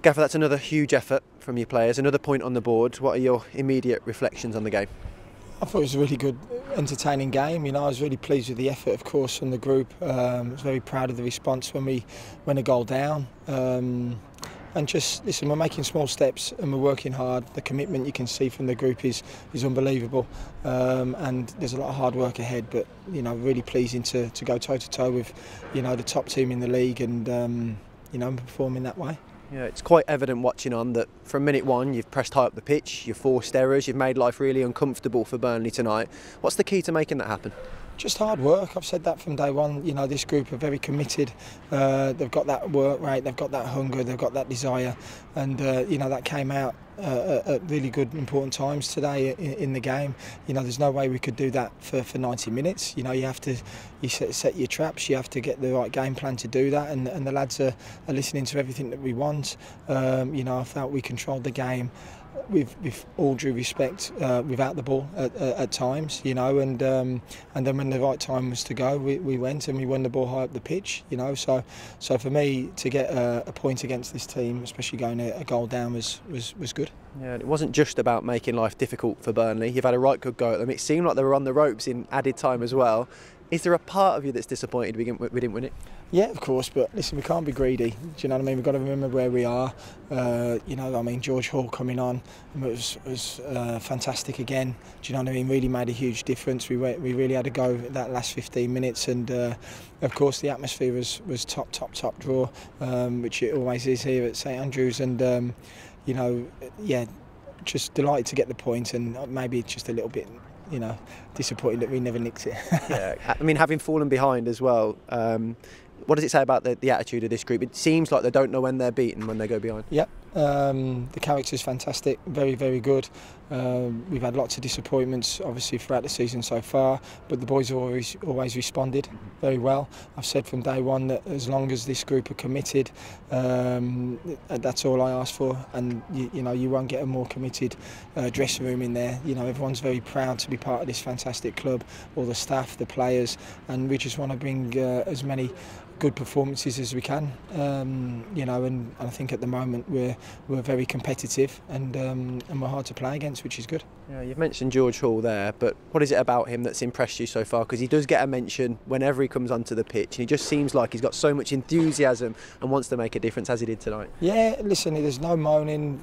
Gaffer, that's another huge effort from your players, another point on the board. What are your immediate reflections on the game? I thought it was a really good, entertaining game. You know, I was really pleased with the effort, of course, from the group. I was very proud of the response when we went a goal down. And just, listen, we're making small steps and we're working hard. The commitment you can see from the group is unbelievable. And there's a lot of hard work ahead, but, you know, really pleasing to go toe-to-toe with, you know, the top team in the league and, you know, performing that way. Yeah, it's quite evident watching on that from minute one you've pressed high up the pitch, you've forced errors, you've made life really uncomfortable for Burnley tonight. What's the key to making that happen? Just hard work. I've said that from day one. You know, this group are very committed. They've got that work rate, they've got that hunger, they've got that desire, and you know, that came out at really good, important times today in the game. You know, there's no way we could do that for 90 minutes. You know, you set your traps. You have to get the right game plan to do that, and the lads are listening to everything that we want. You know, I felt we controlled the game. With all due respect, without the ball at times, you know, and then when the right time was to go, we went and we won the ball high up the pitch, you know. So for me to get a point against this team, especially going a goal down, was good. Yeah, it wasn't just about making life difficult for Burnley. You've had a right good go at them. It seemed like they were on the ropes in added time as well. Is there a part of you that's disappointed we didn't win it? Yeah, of course, but listen, we can't be greedy. Do you know what I mean? We've got to remember where we are. You know, I mean, George Hall coming on was fantastic again. Do you know what I mean? Really made a huge difference. We really had to go that last 15 minutes, and of course the atmosphere was top draw, which it always is here at St Andrews. And you know, yeah, just delighted to get the point, and maybe just a little bit, you know, disappointed that we never nicked it. Yeah, I mean, having fallen behind as well, what does it say about the attitude of this group? It seems like they don't know when they're beaten when they go behind. Yep, the character's fantastic, very good. We've had lots of disappointments, obviously, throughout the season so far, but the boys have always responded very well. I've said from day one that as long as this group are committed, that's all I ask for. And you know, you won't get a more committed dressing room in there. You know, everyone's very proud to be part of this fantastic club, all the staff, the players, and we just want to bring as many good performances as we can. You know, and I think at the moment we're very competitive and we're hard to play against, which is good. Yeah, you've mentioned George Hall there, but what is it about him that's impressed you so far? Because he does get a mention whenever he comes onto the pitch, and he just seems like he's got so much enthusiasm and wants to make a difference, as he did tonight. Yeah, listen, there's no moaning.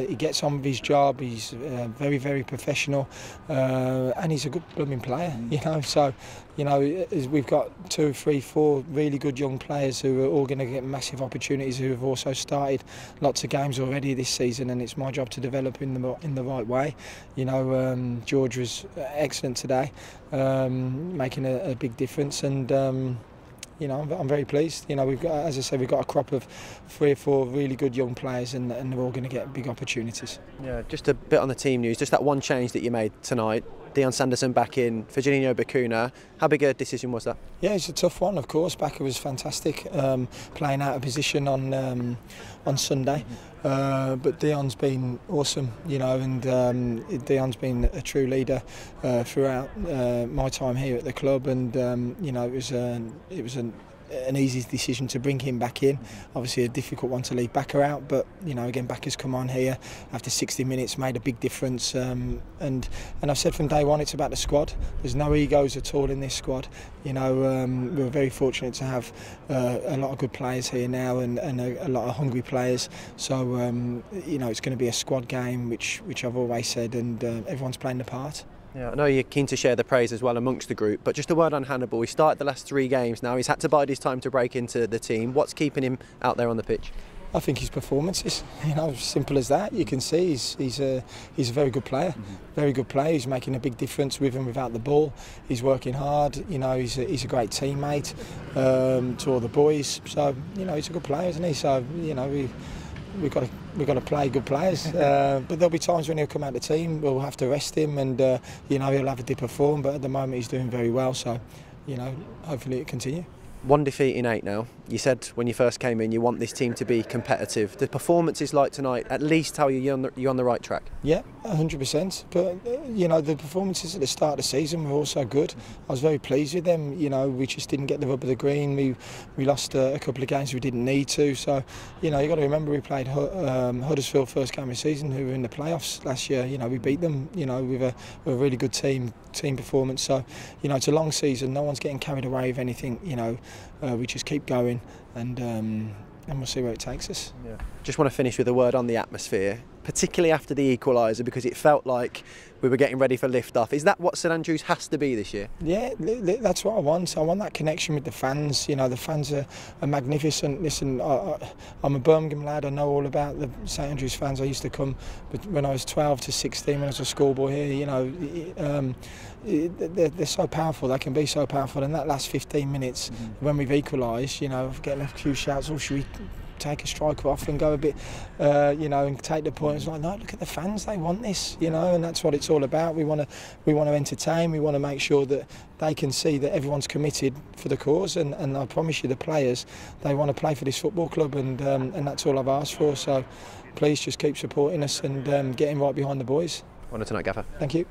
He gets on with his job. He's very professional, and he's a good blooming player. You know, so you know, we've got 2, 3, 4 really good young players who are all going to get massive opportunities, who have also started lots of games already this season, and it's my job to develop in the right way. You know, George was excellent today, making a big difference, and you know, I'm very pleased. You know, we've got, as I say, we've got a crop of 3 or 4 really good young players, and they're all going to get big opportunities. Yeah, just a bit on the team news, just that one change that you made tonight. Dion Sanderson back in, Virginio Bacuna. How big a decision was that? Yeah, it's a tough one, of course. Bacca was fantastic, playing out of position on Sunday. But Dion's been awesome, you know, and Dion's been a true leader throughout my time here at the club, and you know, it was an easy decision to bring him back in. Obviously a difficult one to leave Bacca out, but you know, again, Bacca's come on here after 60 minutes, made a big difference, and I've said from day one, it's about the squad. There's no egos at all in this squad. You know, we're very fortunate to have a lot of good players here now, and a lot of hungry players. So you know, it's going to be a squad game, which I've always said, and everyone's playing the part. Yeah, I know you're keen to share the praise as well amongst the group, but just a word on Hannibal. He started the last 3 games now. He's had to bide his time to break into the team. What's keeping him out there on the pitch? I think his performances, you know, simple as that. You can see he's a very good player, very good player. He's making a big difference with and without the ball. He's working hard. You know, he's a great teammate to all the boys. So you know, he's a good player, isn't he? So you know, we've got to play good players, but there'll be times when he'll come out of the team. We'll have to rest him, and you know, he'll have a dip of form. But at the moment, he's doing very well. So, you know, hopefully it continue. 1 defeat in 8 now. You said when you first came in you want this team to be competitive. The performances like tonight at least tell you you're on the right track. Yeah, 100%. But you know, the performances at the start of the season were also good. I was very pleased with them. You know, we just didn't get the rub of the green. We lost a couple of games we didn't need to. So you know, you got to remember we played Huddersfield first game of the season, who were in the playoffs last year. You know, we beat them. You know, with a really good team performance. So you know, it's a long season. No one's getting carried away with anything. You know, we just keep going and we'll see where it takes us. Yeah. Just want to finish with a word on the atmosphere, particularly after the equaliser, because it felt like we were getting ready for lift-off. Is that what St Andrews has to be this year? Yeah, that's what I want. I want that connection with the fans. You know, the fans are magnificent. Listen, I'm a Birmingham lad. I know all about the St Andrews fans. I used to come when I was 12 to 16 when I was a schoolboy here. You know, they're so powerful. They can be so powerful. And that last 15 minutes when we've equalised, you know, getting a few shouts, oh, should we take a striker off and go a bit, you know, and take the point. It's like, no, look at the fans, they want this, you know, and that's what it's all about. We want to entertain, we want to make sure that they can see that everyone's committed for the cause, and I promise you the players, they want to play for this football club, and that's all I've asked for. So please just keep supporting us and getting right behind the boys. Well done tonight, Gaffer. Thank you.